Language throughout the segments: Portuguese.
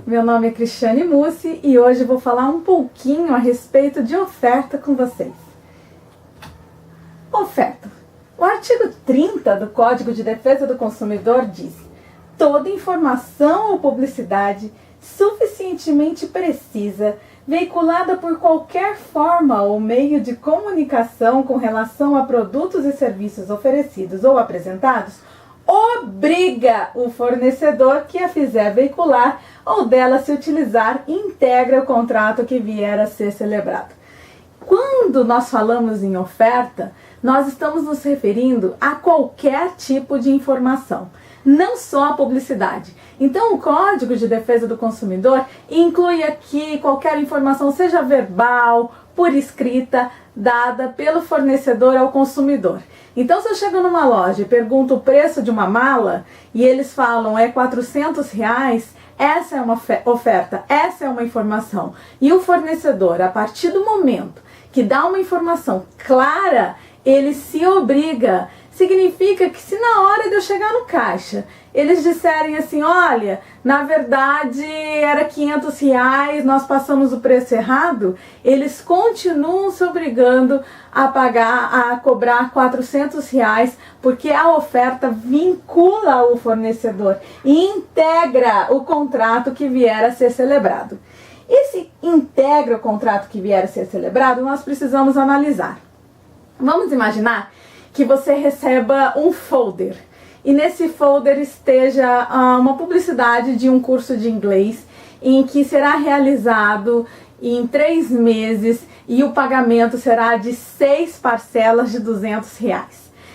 Meu nome é Cristiane Mussi e hoje vou falar um pouquinho a respeito de oferta com vocês. Oferta. O artigo 30 do Código de Defesa do Consumidor diz: toda informação ou publicidade suficientemente precisa, veiculada por qualquer forma ou meio de comunicação com relação a produtos e serviços oferecidos ou apresentados, obriga o fornecedor que a fizer veicular ou dela se utilizar e integra o contrato que vier a ser celebrado. Quando nós falamos em oferta, nós estamos nos referindo a qualquer tipo de informação, não só a publicidade. Então, o Código de Defesa do Consumidor inclui aqui qualquer informação, seja verbal, por escrita, dada pelo fornecedor ao consumidor. Então, se eu chego numa loja e pergunto o preço de uma mala e eles falam é R$400, essa é uma oferta, essa é uma informação. E o fornecedor, a partir do momento que dá uma informação clara, ele se obriga. Significa que se na hora de eu chegar no caixa, eles disserem assim, olha, na verdade era R$500, nós passamos o preço errado, eles continuam se obrigando a pagar, a cobrar R$400, porque a oferta vincula o fornecedor e integra o contrato que vier a ser celebrado. E se integra o contrato que vier a ser celebrado, nós precisamos analisar. Vamos imaginar que você receba um folder e nesse folder esteja uma publicidade de um curso de inglês em que será realizado em 3 meses e o pagamento será de 6 parcelas de R$200.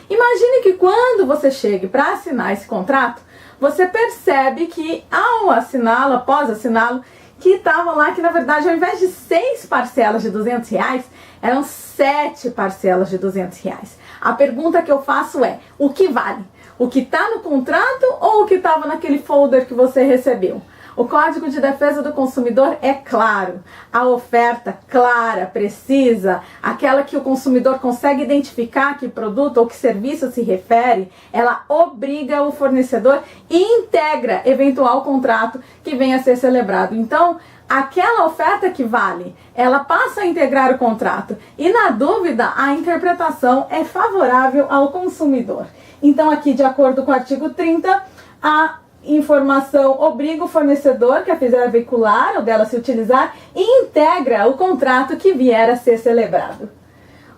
Imagine que quando você chegue para assinar esse contrato, você percebe que ao assiná-lo, após assiná-lo, que estava lá que na verdade ao invés de 6 parcelas de R$200, eram 7 parcelas de R$200. A pergunta que eu faço é, o que vale? O que está no contrato ou o que estava naquele folder que você recebeu? O Código de Defesa do Consumidor é claro. A oferta clara, precisa, aquela que o consumidor consegue identificar a que produto ou que serviço se refere, ela obriga o fornecedor e integra eventual contrato que venha a ser celebrado. Então, aquela oferta que vale, ela passa a integrar o contrato e, na dúvida, a interpretação é favorável ao consumidor. Então, aqui, de acordo com o artigo 30, a informação obriga o fornecedor que a fizer veicular ou dela se utilizar e integra o contrato que vier a ser celebrado.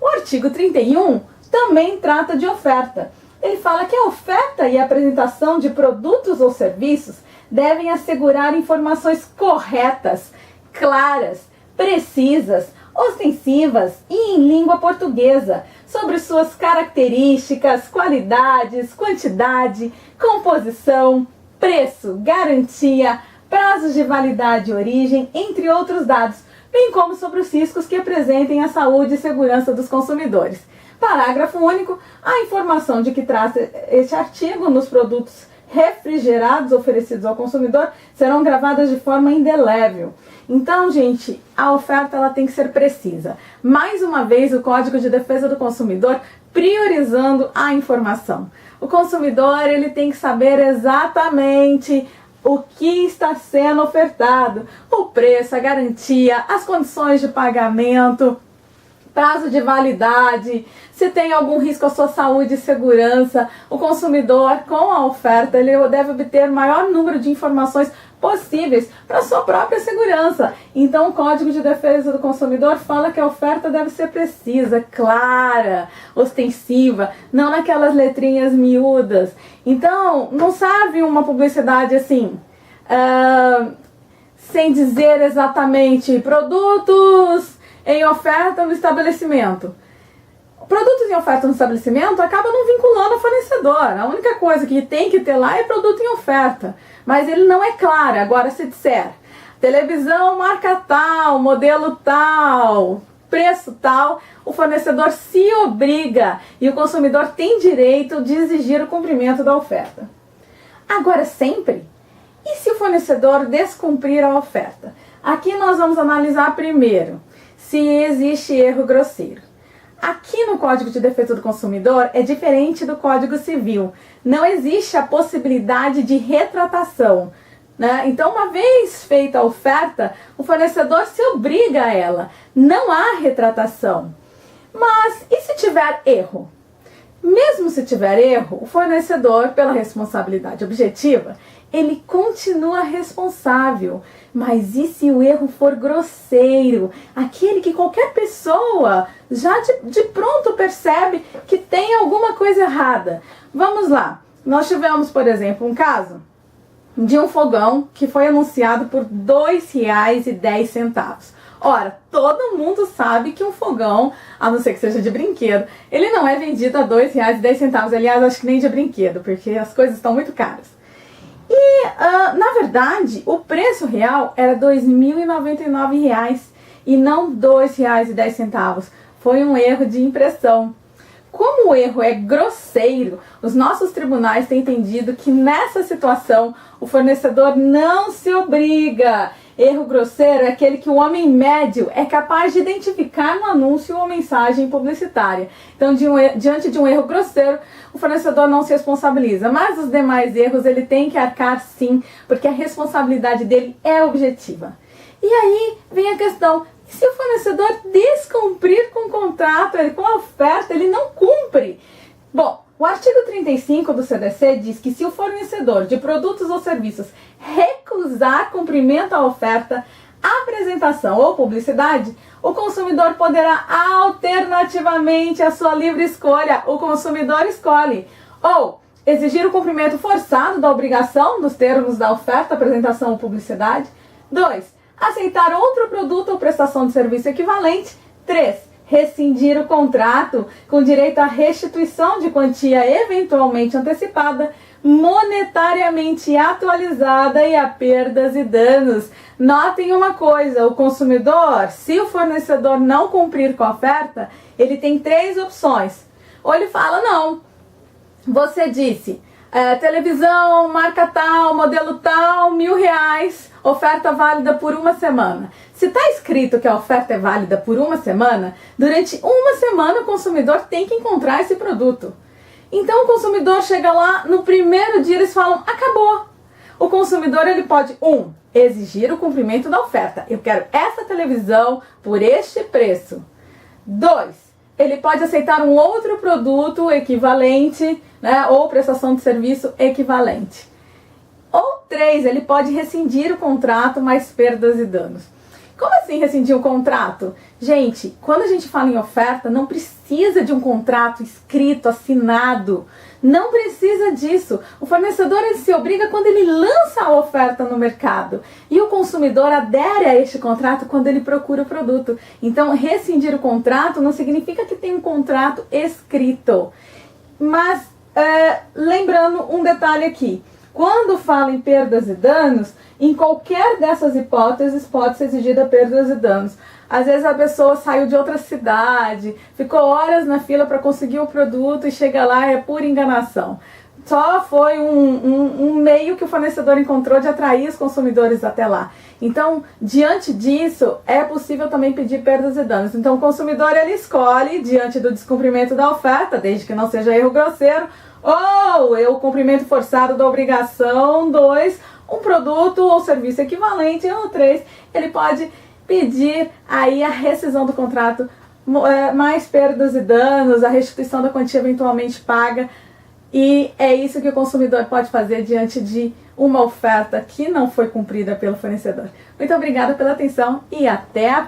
O artigo 31 também trata de oferta. Ele fala que a oferta e a apresentação de produtos ou serviços devem assegurar informações corretas, claras, precisas, ostensivas e em língua portuguesa sobre suas características, qualidades, quantidade, composição, preço, garantia, prazos de validade e origem, entre outros dados, bem como sobre os riscos que apresentem a saúde e segurança dos consumidores. Parágrafo único. A informação de que trata este artigo nos produtos refrigerados oferecidos ao consumidor serão gravadas de forma indelével. Então, gente, a oferta ela tem que ser precisa. Mais uma vez, o Código de Defesa do Consumidor priorizando a informação. O consumidor ele tem que saber exatamente o que está sendo ofertado, o preço, a garantia, as condições de pagamento, prazo de validade, se tem algum risco à sua saúde e segurança. O consumidor, com a oferta, ele deve obter o maior número de informações possíveis para sua própria segurança. Então, o Código de Defesa do Consumidor fala que a oferta deve ser precisa, clara, ostensiva, não naquelas letrinhas miúdas. Então, não sabe uma publicidade assim, sem dizer exatamente produtos em oferta no estabelecimento. Produtos em oferta no estabelecimento acaba não vinculando o fornecedor. A única coisa que tem que ter lá é produto em oferta. Mas ele não é claro. Agora, se disser televisão marca tal, modelo tal, preço tal, o fornecedor se obriga e o consumidor tem direito de exigir o cumprimento da oferta. Agora, sempre, e se o fornecedor descumprir a oferta? Aqui nós vamos analisar primeiro se existe erro grosseiro. Aqui no Código de Defesa do Consumidor é diferente do Código Civil. Não existe a possibilidade de retratação. né? Então, uma vez feita a oferta, o fornecedor se obriga a ela. Não há retratação. Mas e se tiver erro? Mesmo se tiver erro, o fornecedor, pela responsabilidade objetiva, ele continua responsável. Mas e se o erro for grosseiro? Aquele que qualquer pessoa já de pronto percebe que tem alguma coisa errada. Vamos lá. Nós tivemos, por exemplo, um caso de um fogão que foi anunciado por R$ 2,10. Ora, todo mundo sabe que um fogão, a não ser que seja de brinquedo, ele não é vendido a R$ 2,10. Aliás, acho que nem de brinquedo, porque as coisas estão muito caras. E, na verdade, o preço real era R$ 2.099 e não R$ 2,10. Foi um erro de impressão. Como o erro é grosseiro, os nossos tribunais têm entendido que nessa situação o fornecedor não se obriga. Erro grosseiro é aquele que o homem médio é capaz de identificar no anúncio ou mensagem publicitária. Então, diante de um erro grosseiro, o fornecedor não se responsabiliza. Mas os demais erros ele tem que arcar sim, porque a responsabilidade dele é objetiva. E aí vem a questão: se o fornecedor descumprir com o contrato, com a oferta, ele não cumpre. Bom, o artigo 35 do CDC diz que se o fornecedor de produtos ou serviços recusar cumprimento à oferta, apresentação ou publicidade, o consumidor poderá alternativamente, à sua livre escolha, o consumidor escolhe, ou exigir o cumprimento forçado da obrigação dos termos da oferta, apresentação ou publicidade. 2. Aceitar outro produto ou prestação de serviço equivalente. 3. Rescindir o contrato com direito à restituição de quantia eventualmente antecipada, monetariamente atualizada e a perdas e danos. Notem uma coisa: o consumidor, se o fornecedor não cumprir com a oferta, ele tem 3 opções. Ou ele fala: não, você disse televisão, marca tal, modelo tal, R$ 1.000, oferta válida por 1 semana. Se está escrito que a oferta é válida por 1 semana, durante 1 semana o consumidor tem que encontrar esse produto. Então o consumidor chega lá, no primeiro dia eles falam: acabou. O consumidor ele pode, 1, exigir o cumprimento da oferta. Eu quero essa televisão por este preço. 2, ele pode aceitar um outro produto equivalente, né, ou prestação de serviço equivalente. Ou 3, ele pode rescindir o contrato mais perdas e danos. Como assim rescindir o contrato? Gente, quando a gente fala em oferta, não precisa de um contrato escrito, assinado. Não precisa disso. O fornecedor ele se obriga quando ele lança a oferta no mercado. E o consumidor adere a este contrato quando ele procura o produto. Então, rescindir o contrato não significa que tem um contrato escrito. Mas, lembrando um detalhe aqui. Quando fala em perdas e danos, em qualquer dessas hipóteses pode ser exigida perdas e danos. Às vezes a pessoa saiu de outra cidade, ficou horas na fila para conseguir o produto e chega lá é pura enganação. Só foi um meio que o fornecedor encontrou de atrair os consumidores até lá. Então, diante disso, é possível também pedir perdas e danos. Então, o consumidor ele escolhe, diante do descumprimento da oferta, desde que não seja erro grosseiro, ou o cumprimento forçado da obrigação. 2, um produto ou serviço equivalente. Ou 3, ele pode pedir aí a rescisão do contrato, mais perdas e danos, a restituição da quantia eventualmente paga. E é isso que o consumidor pode fazer diante de uma oferta que não foi cumprida pelo fornecedor. Muito obrigada pela atenção e até a próxima.